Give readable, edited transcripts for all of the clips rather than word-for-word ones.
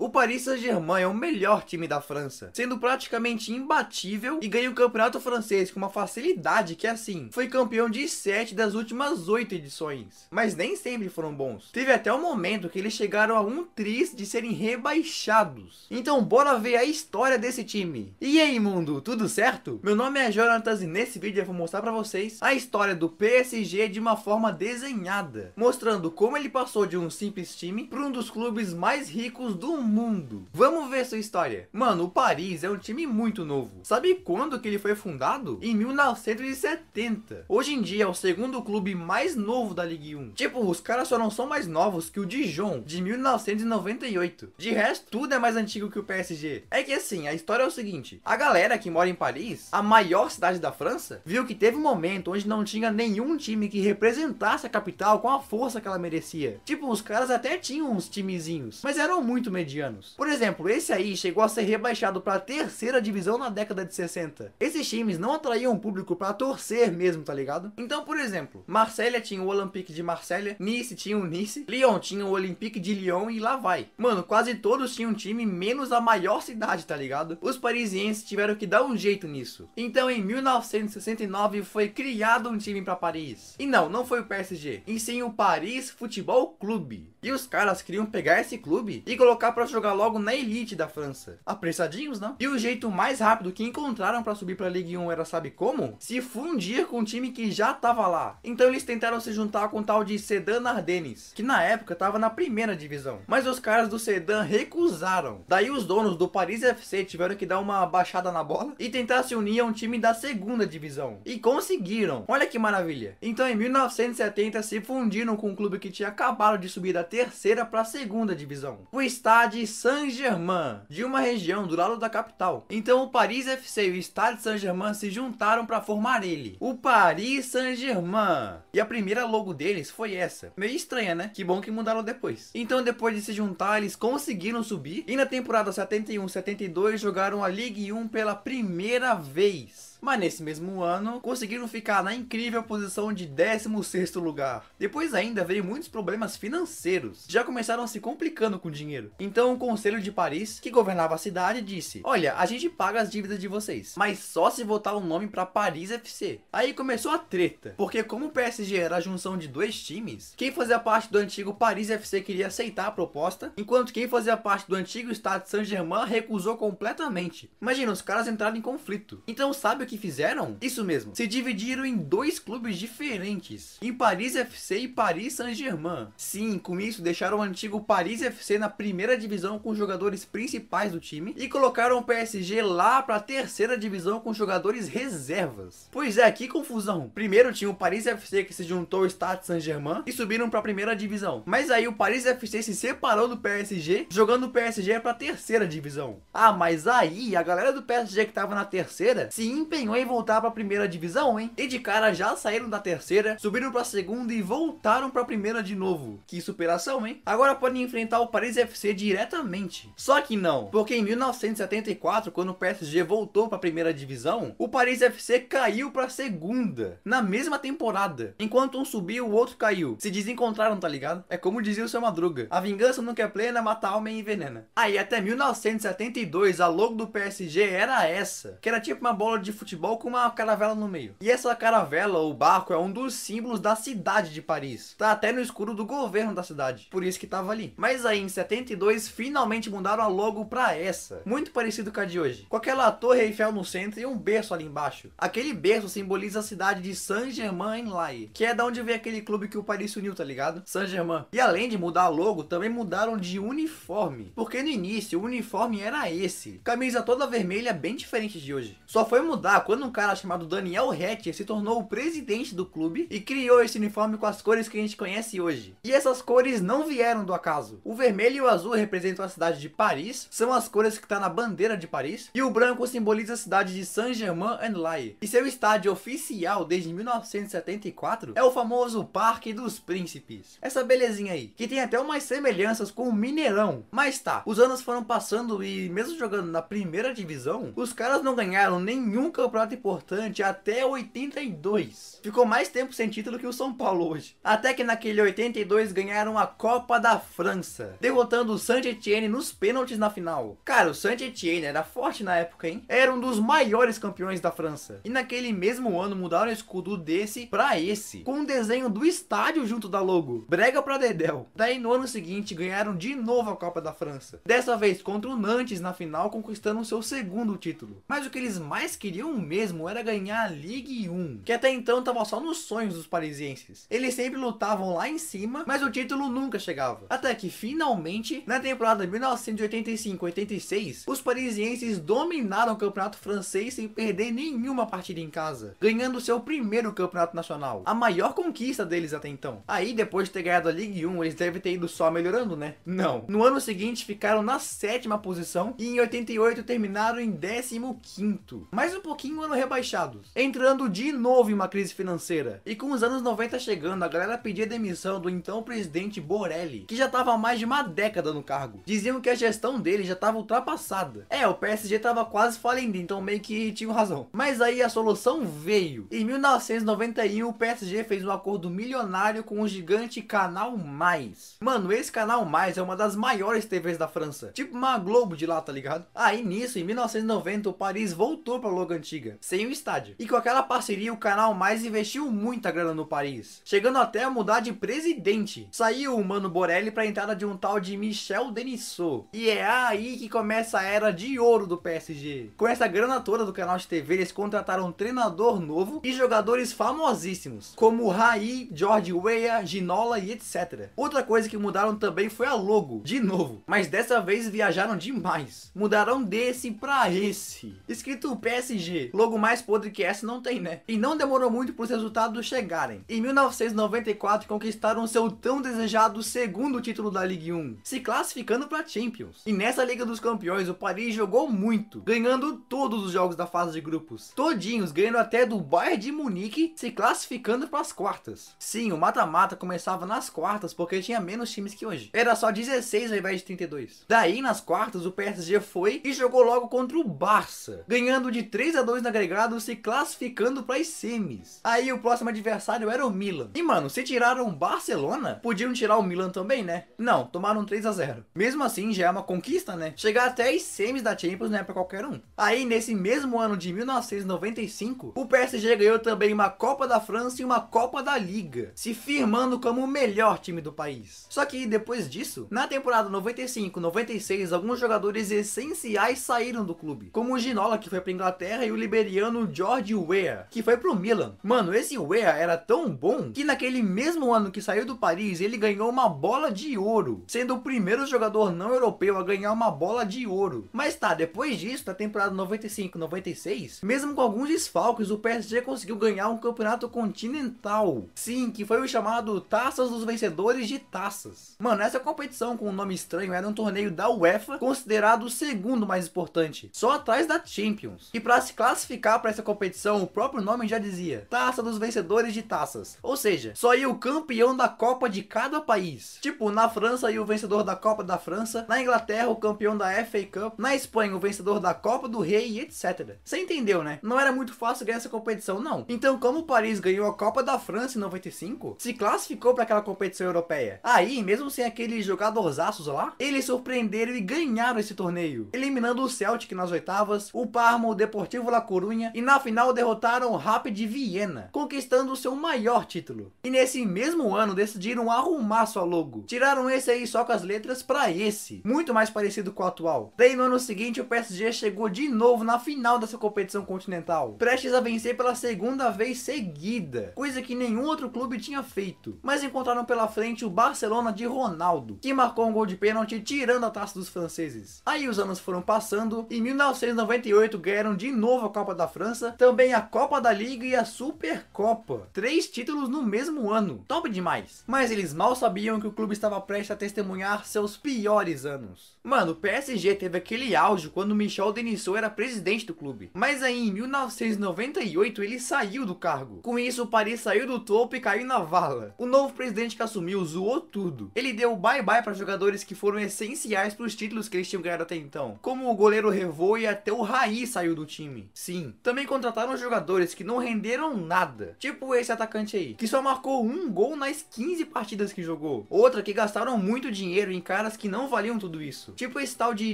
O Paris Saint-Germain é o melhor time da França, sendo praticamente imbatível e ganha o campeonato francês com uma facilidade que, assim, foi campeão de 7 das últimas 8 edições. Mas nem sempre foram bons. Teve até o momento que eles chegaram a um triz de serem rebaixados. Então bora ver a história desse time. E aí, mundo, tudo certo? Meu nome é Jonatas e nesse vídeo eu vou mostrar pra vocês a história do PSG de uma forma desenhada, mostrando como ele passou de um simples time para um dos clubes mais ricos do mundo. Vamos ver sua história. Mano, o Paris é um time muito novo. Sabe quando que ele foi fundado? Em 1970. Hoje em dia é o segundo clube mais novo da Ligue 1. Tipo, os caras só não são mais novos que o Dijon, de 1998. De resto, tudo é mais antigo que o PSG. É que assim, a história é o seguinte. A galera que mora em Paris, a maior cidade da França, viu que teve um momento onde não tinha nenhum time que representasse a capital com a força que ela merecia. Tipo, os caras até tinham uns timezinhos, mas eram muito medianos. Por exemplo, esse aí chegou a ser rebaixado para a terceira divisão na década de 60. Esses times não atraíam o público para torcer mesmo, tá ligado? Então, por exemplo, Marselha tinha o Olympique de Marselha, Nice tinha o Nice, Lyon tinha o Olympique de Lyon e lá vai. Mano, quase todos tinham um time menos a maior cidade, tá ligado? Os parisienses tiveram que dar um jeito nisso. Então, em 1969 foi criado um time para Paris. E não foi o PSG, e sim o Paris Futebol Clube. E os caras queriam pegar esse clube e colocar para jogar logo na elite da França. Apressadinhos, não? E o jeito mais rápido que encontraram para subir para Ligue 1 era, sabe como? Se fundir com um time que já tava lá. Então eles tentaram se juntar com o tal de Sedan Ardennes, que na época tava na primeira divisão. Mas os caras do Sedan recusaram. Daí os donos do Paris FC tiveram que dar uma baixada na bola e tentar se unir a um time da segunda divisão. E conseguiram. Olha que maravilha. Então em 1970 se fundiram com um clube que tinha acabado de subir da terceira para a segunda divisão, o Stade Saint-Germain, de uma região do lado da capital. Então o Paris FC e o Stade Saint-Germain se juntaram para formar ele, o Paris Saint-Germain. E a primeira logo deles foi essa. Meio estranha, né? Que bom que mudaram depois. Então depois de se juntar, eles conseguiram subir e na temporada 71-72 jogaram a Ligue 1 pela primeira vez. Mas nesse mesmo ano, conseguiram ficar na incrível posição de 16º lugar. Depois ainda veio muitos problemas financeiros. Já começaram se complicando com dinheiro. Então o Conselho de Paris, que governava a cidade, disse: olha, a gente paga as dívidas de vocês, mas só se votar o nome para Paris FC. Aí começou a treta, porque como o PSG era a junção de dois times, quem fazia parte do antigo Paris FC queria aceitar a proposta, enquanto quem fazia parte do antigo Stade Saint-Germain recusou completamente. Imagina, os caras entraram em conflito. Então sabe o que fizeram? Isso mesmo, se dividiram em dois clubes diferentes, em Paris FC e Paris Saint-Germain. Sim, com isso deixaram o antigo Paris FC na primeira divisão com os jogadores principais do time e colocaram o PSG lá para a terceira divisão com jogadores reservas. Pois é, que confusão. Primeiro tinha o Paris FC que se juntou ao Stade Saint-Germain e subiram para a primeira divisão. Mas aí o Paris FC se separou do PSG, jogando o PSG para a terceira divisão. Ah, mas aí a galera do PSG que tava na terceira se empenhou em voltar para a primeira divisão, hein? E de cara já saíram da terceira, subiram para a segunda e voltaram para a primeira de novo. Que superação, hein? Agora podem enfrentar o Paris FC diretamente. Só que não, porque em 1974, quando o PSG voltou para a primeira divisão, o Paris FC caiu para a segunda, na mesma temporada. Enquanto um subiu, o outro caiu. Se desencontraram, tá ligado? É como dizia o seu Madruga: a vingança nunca é plena, mata a alma e envenena. Aí até 1972 a logo do PSG era essa, que era tipo uma bola de futebol com uma caravela no meio. E essa caravela ou barco é um dos símbolos da cidade de Paris. Tá até no escudo do governo da cidade, por isso que tava ali. Mas aí em 72 finalmente mudaram a logo pra essa, muito parecido com a de hoje, com aquela torre Eiffel no centro e um berço ali embaixo. Aquele berço simboliza a cidade de Saint-Germain-en-Laye, que é da onde vem aquele clube que o Paris se uniu, tá ligado? Saint-Germain. E além de mudar a logo, também mudaram de uniforme, porque no início o uniforme era esse, camisa toda vermelha, bem diferente de hoje. Só foi mudar quando um cara chamado Daniel Hatch se tornou o presidente do clube e criou esse uniforme com as cores que a gente conhece hoje. E essas cores não vieram do acaso. O vermelho e o azul representam a cidade de Paris, são as cores que está na bandeira de Paris, e o branco simboliza a cidade de Saint-Germain-en-Laye. E seu estádio oficial desde 1974 é o famoso Parque dos Príncipes. Essa belezinha aí, que tem até umas semelhanças com o Mineirão. Mas tá, os anos foram passando e mesmo jogando na primeira divisão, os caras não ganharam nenhum campeonato campeonato importante até 82. Ficou mais tempo sem título que o São Paulo hoje. Até que naquele 82 ganharam a Copa da França, derrotando o Saint-Étienne nos pênaltis na final. Cara, o Saint-Étienne era forte na época, hein? Era um dos maiores campeões da França. E naquele mesmo ano mudaram o escudo desse pra esse, com um desenho do estádio junto da logo. Brega pra dedéu. Daí no ano seguinte ganharam de novo a Copa da França. Dessa vez contra o Nantes na final, conquistando o seu segundo título. Mas o que eles mais queriam mesmo era ganhar a Ligue 1, que até então tava só nos sonhos dos parisienses. Eles sempre lutavam lá em cima, mas o título nunca chegava. Até que finalmente, na temporada 1985-86, os parisienses dominaram o campeonato francês sem perder nenhuma partida em casa, ganhando seu primeiro campeonato nacional, a maior conquista deles até então. Aí depois de ter ganhado a Ligue 1, eles devem ter ido só melhorando, né? Não. No ano seguinte ficaram na 7ª posição e em 88 terminaram em 15º. Mais um pouquinho ano rebaixados, entrando de novo em uma crise financeira. E com os anos 90 chegando, a galera pedia demissão do então presidente Borelli, que já estava há mais de uma década no cargo. Diziam que a gestão dele já estava ultrapassada. O PSG estava quase falindo, então meio que tinham razão. Mas aí a solução veio. Em 1991 o PSG fez um acordo milionário com o gigante Canal Mais. Mano, esse Canal Mais é uma das maiores TVs da França, tipo uma Globo de lá, tá ligado? Aí nisso, em 1990 o Paris voltou pra logo antiga, sem o estádio. E com aquela parceria o Canal Mais investiu muita grana no Paris, chegando até a mudar de presidente. Saiu o Mano Borelli pra entrada de um tal de Michel Denisot. E é aí que começa a era de ouro do PSG. Com essa grana toda do canal de TV, eles contrataram um treinador novo e jogadores famosíssimos, como Raí, George Weah, Ginola e etc. Outra coisa que mudaram também foi a logo, de novo, mas dessa vez viajaram demais. Mudaram desse pra esse, escrito PSG. Logo mais podre que essa não tem, né? E não demorou muito para os resultados chegarem. Em 1994 conquistaram seu tão desejado segundo título da Ligue 1, se classificando para Champions. E nessa Liga dos Campeões o Paris jogou muito, ganhando todos os jogos da fase de grupos, todinhos, ganhando até do Bayern de Munique, se classificando para as quartas. Sim, o mata-mata começava nas quartas porque tinha menos times que hoje. Era só 16 ao invés de 32. Daí nas quartas o PSG foi e jogou logo contra o Barça, ganhando de 3-2 no agregado, se classificando para as semis. Aí o próximo adversário era o Milan. E mano, se tiraram o Barcelona, podiam tirar o Milan também, né? Não, tomaram 3-0. Mesmo assim já é uma conquista, né? Chegar até as semis da Champions não é pra qualquer um. Aí nesse mesmo ano de 1995, o PSG ganhou também uma Copa da França e uma Copa da Liga, se firmando como o melhor time do país. Só que depois disso, na temporada 95-96, alguns jogadores essenciais saíram do clube, como o Ginola, que foi pra Inglaterra, e o liberiano George Weah, que foi pro Milan. Mano, esse Weah era tão bom que naquele mesmo ano que saiu do Paris, ele ganhou uma bola de ouro, sendo o primeiro jogador não europeu a ganhar uma bola de ouro. Mas tá, depois disso, na temporada 95-96, mesmo com alguns desfalques, o PSG conseguiu ganhar um campeonato continental. Sim, que foi o chamado Taças dos Vencedores de Taças. Mano, essa competição com um nome estranho era um torneio da UEFA, considerado o segundo mais importante, só atrás da Champions. E para se classificar para essa competição, o próprio nome já dizia Taça dos Vencedores de Taças. Ou seja, só ia o campeão da Copa de cada país. Tipo, na França ia o vencedor da Copa da França, na Inglaterra o campeão da FA Cup, na Espanha o vencedor da Copa do Rei e etc. Você entendeu, né? Não era muito fácil ganhar essa competição, não. Então, como o Paris ganhou a Copa da França em 95, se classificou para aquela competição europeia. Aí, mesmo sem aqueles jogadorzaços lá, eles surpreenderam e ganharam esse torneio, eliminando o Celtic nas oitavas, o Parma, o Deportivo La Coruña, e na final derrotaram o Rapid de Viena, conquistando o seu maior título. E nesse mesmo ano decidiram arrumar sua logo, tiraram esse aí só com as letras para esse, muito mais parecido com o atual. Daí no ano seguinte o PSG chegou de novo na final dessa competição continental, prestes a vencer pela segunda vez seguida, coisa que nenhum outro clube tinha feito, mas encontraram pela frente o Barcelona de Ronaldo, que marcou um gol de pênalti tirando a taça dos franceses. Aí os anos foram passando, e em 1998 ganharam de novo a Copa da França, também a Copa da Liga e a Supercopa. 3 títulos no mesmo ano, top demais. Mas eles mal sabiam que o clube estava prestes a testemunhar seus piores anos. Mano, o PSG teve aquele auge quando Michel Denisot era presidente do clube, mas aí em 1998 ele saiu do cargo. Com isso o Paris saiu do topo e caiu na vala. O novo presidente que assumiu zoou tudo. Ele deu bye bye para jogadores que foram essenciais para os títulos que eles tinham ganhado até então, como o goleiro Revaux, e até o Raí saiu do time. Sim, também contrataram jogadores que não renderam nada, tipo esse atacante aí, que só marcou um gol nas 15 partidas que jogou. Outra que gastaram muito dinheiro em caras que não valiam tudo isso, tipo esse tal de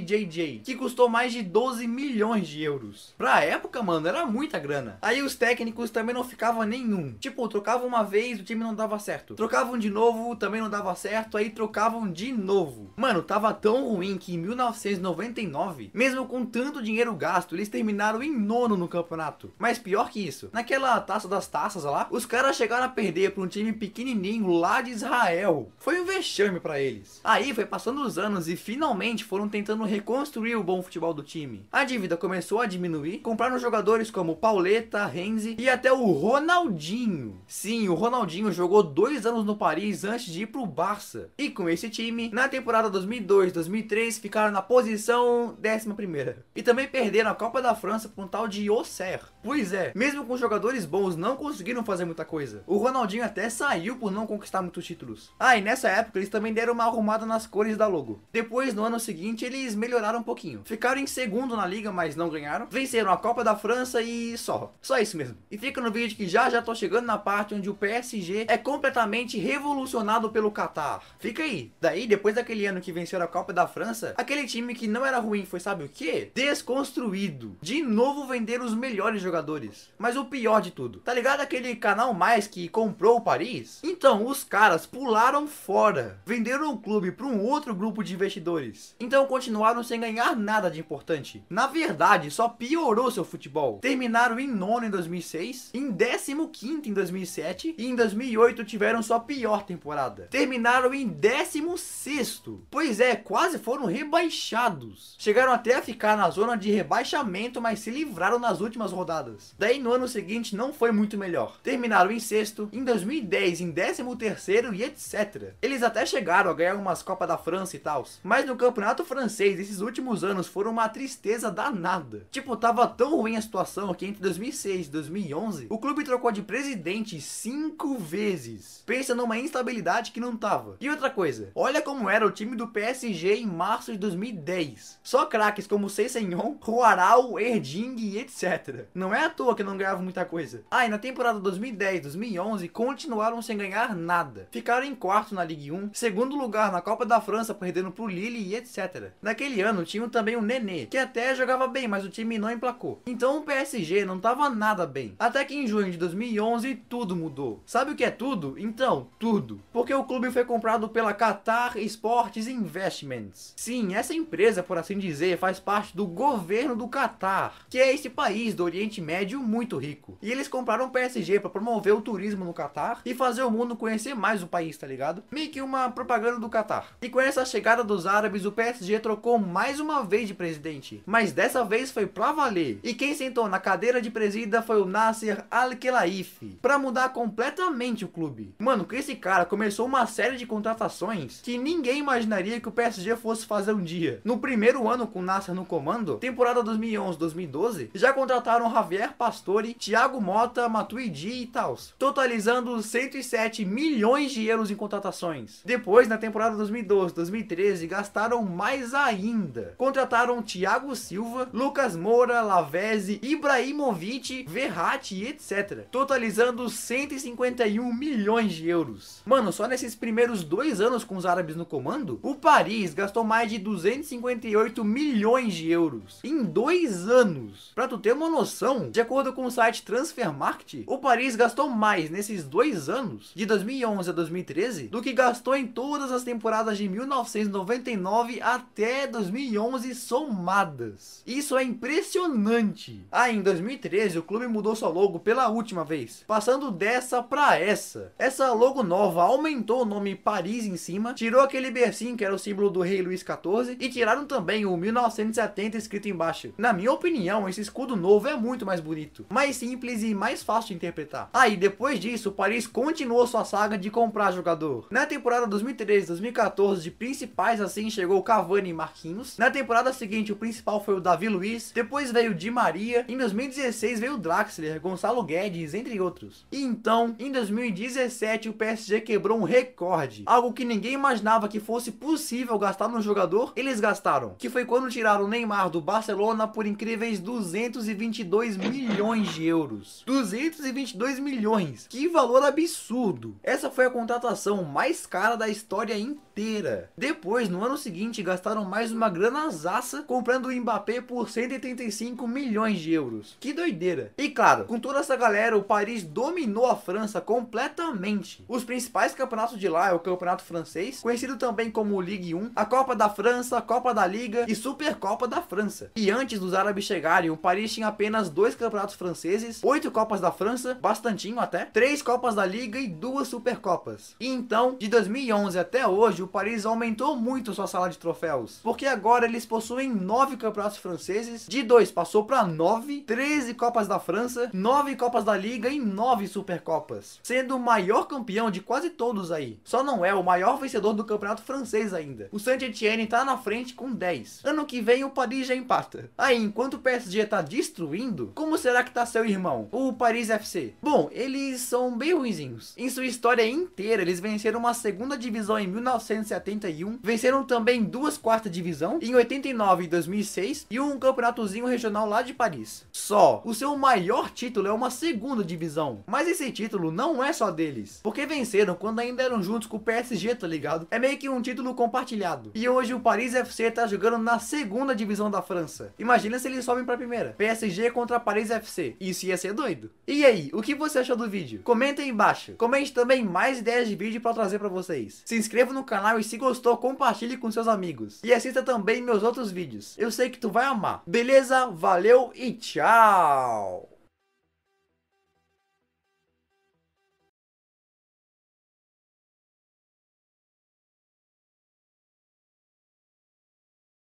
JJ, que custou mais de 12 milhões de euros. Pra época, mano, era muita grana. Aí os técnicos também não ficavam nenhum, tipo, trocavam uma vez, o time não dava certo, trocavam de novo, também não dava certo, aí trocavam de novo. Mano, tava tão ruim que em 1999, mesmo com tanto dinheiro gasto, eles terminaram em nono no campeonato. Mas pior que isso, naquela taça das taças lá, os caras chegaram a perder pra um time pequenininho lá de Israel. Foi um vexame pra eles. Aí foi passando os anos e finalmente foram tentando reconstruir o bom futebol do time. A dívida começou a diminuir, compraram jogadores como Pauleta, Renzi e até o Ronaldinho. Sim, o Ronaldinho jogou 2 anos no Paris antes de ir pro Barça. E com esse time, na temporada 2002-2003 ficaram na posição 11ª. E também perderam a Copa da França por um tal de Auxerre. Pois é, mesmo com jogadores bons não conseguiram fazer muita coisa. O Ronaldinho até saiu por não conquistar muitos títulos. Ah, e nessa época eles também deram uma arrumada nas cores da logo. Depois, no ano seguinte, eles melhoraram um pouquinho. Ficaram em segundo na liga, mas não ganharam. Venceram a Copa da França e só isso mesmo. E fica no vídeo que já tô chegando na parte onde o PSG é completamente revolucionado pelo Qatar. Fica aí. Daí, depois daquele ano que venceram a Copa da França, aquele time que não era ruim foi, sabe o quê? Desconstruído. De novo venderam os melhores jogadores. Mas o pior de tudo, tá ligado aquele Canal Mais que comprou o Paris? Então, os caras pularam fora. Venderam o clube para um outro grupo de investidores. Então continuaram sem ganhar nada de importante. Na verdade, só piorou seu futebol. Terminaram em nono em 2006, em 15º em 2007 e em 2008 tiveram sua pior temporada. Terminaram em 16º. Pois é, quase foram rebaixados. Chegaram até a ficar na zona de rebaixamento, mas se livraram nas últimas rodadas. Daí no ano seguinte não foi muito melhor. Terminaram em sexto, em 2010 em 13º e etc. Eles até chegaram a ganhar umas Copas da França e tal, mas no campeonato francês esses últimos anos foram uma tristeza danada. Tipo, tava tão ruim a situação que entre 2006 e 2011 o clube trocou de presidente 5 vezes. Pensa numa instabilidade que não tava. E outra coisa, olha como era o time do PSG em março de 2010. Só craques como Sessegnon, Roaral, Erding e etc. Não é à toa que não ganhava muita coisa. Ah, e na temporada 2010-2011 continuaram sem ganhar nada. Ficaram em quarto na Ligue 1, segundo lugar na Copa da França, perdendo pro Lille e etc. Naquele ano tinham também o Nené, que até jogava bem, mas o time não emplacou. Então o PSG não tava nada bem. Até que em junho de 2011 tudo mudou. Sabe o que é tudo? Então, tudo. Porque o clube foi comprado pela Qatar Sports Investments. Sim, essa empresa, por assim dizer, faz parte do governo do Qatar, que é esse país do Oriente Médio muito rico. E eles compraram o PSG para promover o turismo no Qatar e fazer o mundo conhecer mais o país, tá ligado? Meio que uma propaganda do Qatar. E com essa chegada dos árabes, o PSG trocou mais uma vez de presidente. Mas dessa vez foi pra valer. E quem sentou na cadeira de presida foi o Nasser Al-Khelaifi, pra mudar completamente o clube. Mano, com esse cara começou uma série de contratações que ninguém imaginaria que o PSG fosse fazer um dia. No primeiro ano com o Nasser no comando, temporada 2011-2012, já contrataram Javier Pastore, Thiago Motta, Matuidi e tal, totalizando 107 milhões de euros em contratações. Depois, na temporada 2012-2013, gastaram mais ainda. Contrataram Thiago Silva, Lucas Moura, Lavezzi, Ibrahimovic, Verratti e etc. Totalizando 151 milhões de euros. Mano, só nesses primeiros 2 anos com os árabes no comando, o Paris gastou mais de 258 milhões de euros. Em 2 anos. Pra tu ter uma noção, de acordo com o site Transfermarkt, o Paris gastou mais nesses 2 anos, de 2011 a 2013, do que gastou em todas as temporadas de 1999 até 2011 somadas. Isso é impressionante. Ah, em 2013 o clube mudou sua logo pela última vez, passando dessa pra essa. Essa logo nova aumentou o nome Paris em cima, tirou aquele bercinho que era o símbolo do rei Luís XIV e tiraram também o 1970 escrito embaixo. Na minha opinião, esse escudo novo é muito mais bonito, mais simples e mais fácil de interpretar. Ah, e depois disso, o Paris continuou sua saga de comprar jogador. Na temporada 2013-2014, de principais assim, chegou Cavani e Marquinhos. Na temporada seguinte, o principal foi o Davi Luiz, depois veio Di Maria, em 2016 veio Draxler, Gonçalo Guedes, entre outros. E então, em 2017, o PSG quebrou um recorde, algo que ninguém imaginava que fosse possível gastar no jogador, eles gastaram, que foi quando tiraram o Neymar do Barcelona por incríveis 222 222 milhões de euros. 222 milhões. Que valor absurdo. Essa foi a contratação mais cara da história inteira. Depois, no ano seguinte, gastaram mais uma granazaça comprando o Mbappé por 185 milhões de euros. Que doideira. E claro, com toda essa galera, o Paris dominou a França completamente. Os principais campeonatos de lá é o Campeonato Francês, conhecido também como Ligue 1, a Copa da França, a Copa da Liga e Supercopa da França. E antes dos árabes chegarem, o Paris tinha apenas 2 campeonatos franceses, 8 Copas da França, bastantinho até, 3 Copas da Liga e 2 Supercopas. E então, de 2011 até hoje, o Paris aumentou muito sua sala de troféus, porque agora eles possuem 9 campeonatos franceses, de 2 passou para 9, 13 Copas da França, 9 Copas da Liga e 9 Supercopas, sendo o maior campeão de quase todos aí. Só não é o maior vencedor do campeonato francês ainda. O Saint-Étienne tá na frente com 10. Ano que vem o Paris já empata. Aí, enquanto o PSG tá destruindo, como será que tá seu irmão, o Paris FC? Bom, eles são bem ruinzinhos. Em sua história inteira, eles venceram uma segunda divisão em 1971, venceram também 2 quarta divisão em 89 e 2006 e um campeonatozinho regional lá de Paris. Só, o seu maior título é uma segunda divisão, mas esse título não é só deles, porque venceram quando ainda eram juntos com o PSG, tá ligado? É meio que um título compartilhado. E hoje o Paris FC tá jogando na segunda divisão da França. Imagina se eles sobem pra primeira. PSG contra Paris FC. Isso ia ser doido. E aí, o que você achou do vídeo? Comenta aí embaixo. Comente também mais ideias de vídeo pra trazer pra vocês. Se inscreva no canal e se gostou, compartilhe com seus amigos. E assista também meus outros vídeos. Eu sei que tu vai amar. Beleza? Valeu e tchau!